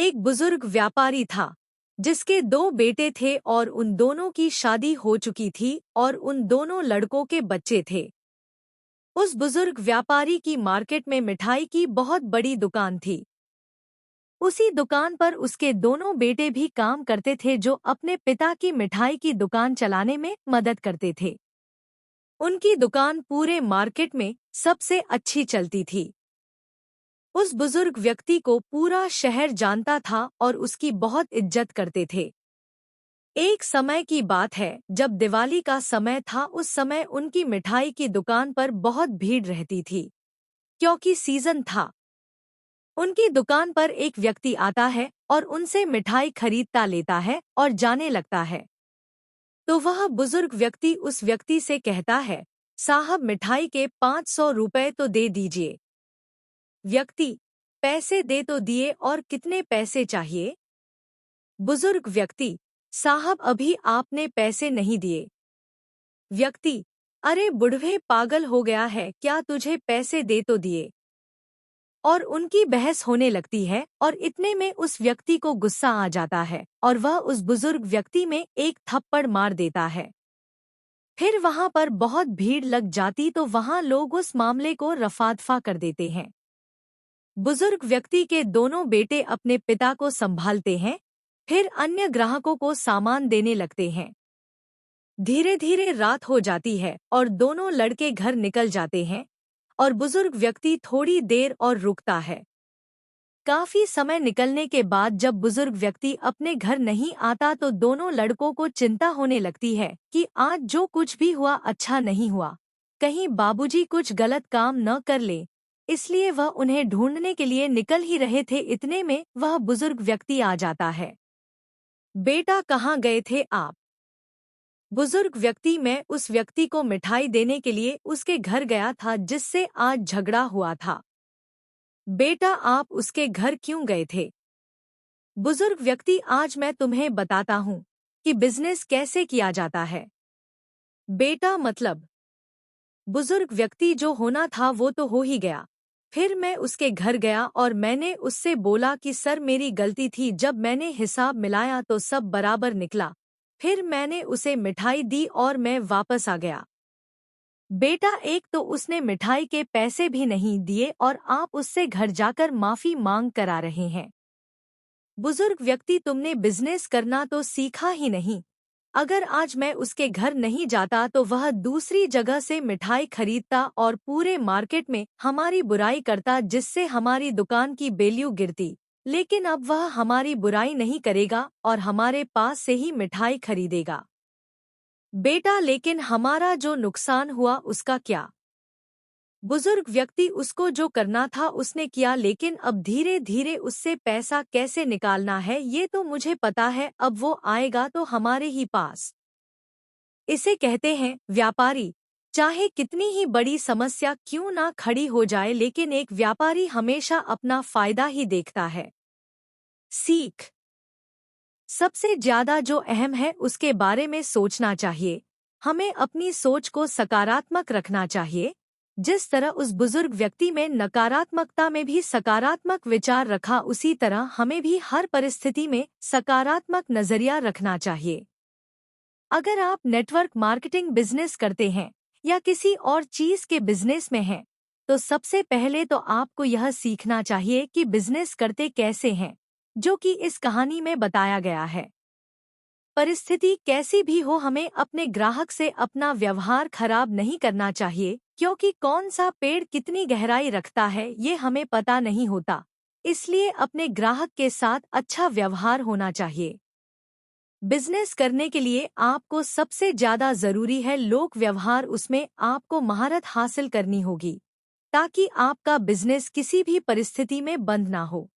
एक बुजुर्ग व्यापारी था जिसके दो बेटे थे और उन दोनों की शादी हो चुकी थी और उन दोनों लड़कों के बच्चे थे। उस बुजुर्ग व्यापारी की मार्केट में मिठाई की बहुत बड़ी दुकान थी। उसी दुकान पर उसके दोनों बेटे भी काम करते थे जो अपने पिता की मिठाई की दुकान चलाने में मदद करते थे। उनकी दुकान पूरे मार्केट में सबसे अच्छी चलती थी। उस बुजुर्ग व्यक्ति को पूरा शहर जानता था और उसकी बहुत इज्जत करते थे। एक समय की बात है जब दिवाली का समय था। उस समय उनकी मिठाई की दुकान पर बहुत भीड़ रहती थी क्योंकि सीजन था। उनकी दुकान पर एक व्यक्ति आता है और उनसे मिठाई खरीदता लेता है और जाने लगता है। तो वह बुजुर्ग व्यक्ति उस व्यक्ति से कहता है, साहब मिठाई के 500 रुपए तो दे दीजिए। व्यक्ति, पैसे दे तो दिए और कितने पैसे चाहिए? बुजुर्ग व्यक्ति, साहब अभी आपने पैसे नहीं दिए। व्यक्ति, अरे बुढ़वे पागल हो गया है क्या, तुझे पैसे दे तो दिए। और उनकी बहस होने लगती है और इतने में उस व्यक्ति को गुस्सा आ जाता है और वह उस बुजुर्ग व्यक्ति में एक थप्पड़ मार देता है। फिर वहां पर बहुत भीड़ लग जाती तो वहां लोग उस मामले को रफा-दफा कर देते हैं। बुजुर्ग व्यक्ति के दोनों बेटे अपने पिता को संभालते हैं, फिर अन्य ग्राहकों को सामान देने लगते हैं। धीरे धीरे रात हो जाती है और दोनों लड़के घर निकल जाते हैं और बुजुर्ग व्यक्ति थोड़ी देर और रुकता है। काफी समय निकलने के बाद जब बुजुर्ग व्यक्ति अपने घर नहीं आता तो दोनों लड़कों को चिंता होने लगती है कि आज जो कुछ भी हुआ अच्छा नहीं हुआ, कहीं बाबूजी कुछ गलत काम न कर ले। इसलिए वह उन्हें ढूंढने के लिए निकल ही रहे थे, इतने में वह बुजुर्ग व्यक्ति आ जाता है। बेटा कहाँ गए थे आप? बुजुर्ग व्यक्ति, मैं उस व्यक्ति को मिठाई देने के लिए उसके घर गया था जिससे आज झगड़ा हुआ था। बेटा आप उसके घर क्यों गए थे? बुजुर्ग व्यक्ति, आज मैं तुम्हें बताता हूँ कि बिजनेस कैसे किया जाता है। बेटा मतलब? बुजुर्ग व्यक्ति, जो होना था वो तो हो ही गया। फिर मैं उसके घर गया और मैंने उससे बोला कि सर मेरी गलती थी, जब मैंने हिसाब मिलाया तो सब बराबर निकला। फिर मैंने उसे मिठाई दी और मैं वापस आ गया। बेटा एक तो उसने मिठाई के पैसे भी नहीं दिए और आप उससे घर जाकर माफी मांग कर आ रहे हैं। बुजुर्ग व्यक्ति, तुमने बिजनेस करना तो सीखा ही नहीं। अगर आज मैं उसके घर नहीं जाता तो वह दूसरी जगह से मिठाई खरीदता और पूरे मार्केट में हमारी बुराई करता जिससे हमारी दुकान की वैल्यू गिरती। लेकिन अब वह हमारी बुराई नहीं करेगा और हमारे पास से ही मिठाई खरीदेगा। बेटा लेकिन हमारा जो नुकसान हुआ उसका क्या? बुजुर्ग व्यक्ति, उसको जो करना था उसने किया, लेकिन अब धीरे धीरे उससे पैसा कैसे निकालना है ये तो मुझे पता है। अब वो आएगा तो हमारे ही पास। इसे कहते हैं व्यापारी। चाहे कितनी ही बड़ी समस्या क्यों ना खड़ी हो जाए, लेकिन एक व्यापारी हमेशा अपना फायदा ही देखता है। सीख, सबसे ज्यादा जो अहम है उसके बारे में सोचना चाहिए। हमें अपनी सोच को सकारात्मक रखना चाहिए। जिस तरह उस बुजुर्ग व्यक्ति में नकारात्मकता में भी सकारात्मक विचार रखा, उसी तरह हमें भी हर परिस्थिति में सकारात्मक नजरिया रखना चाहिए। अगर आप नेटवर्क मार्केटिंग बिजनेस करते हैं या किसी और चीज के बिजनेस में हैं, तो सबसे पहले तो आपको यह सीखना चाहिए कि बिजनेस करते कैसे हैं, जो कि इस कहानी में बताया गया है। परिस्थिति कैसी भी हो, हमें अपने ग्राहक से अपना व्यवहार खराब नहीं करना चाहिए, क्योंकि कौन सा पेड़ कितनी गहराई रखता है ये हमें पता नहीं होता। इसलिए अपने ग्राहक के साथ अच्छा व्यवहार होना चाहिए। बिजनेस करने के लिए आपको सबसे ज्यादा जरूरी है लोक व्यवहार। उसमें आपको महारत हासिल करनी होगी ताकि आपका बिजनेस किसी भी परिस्थिति में बंद ना हो।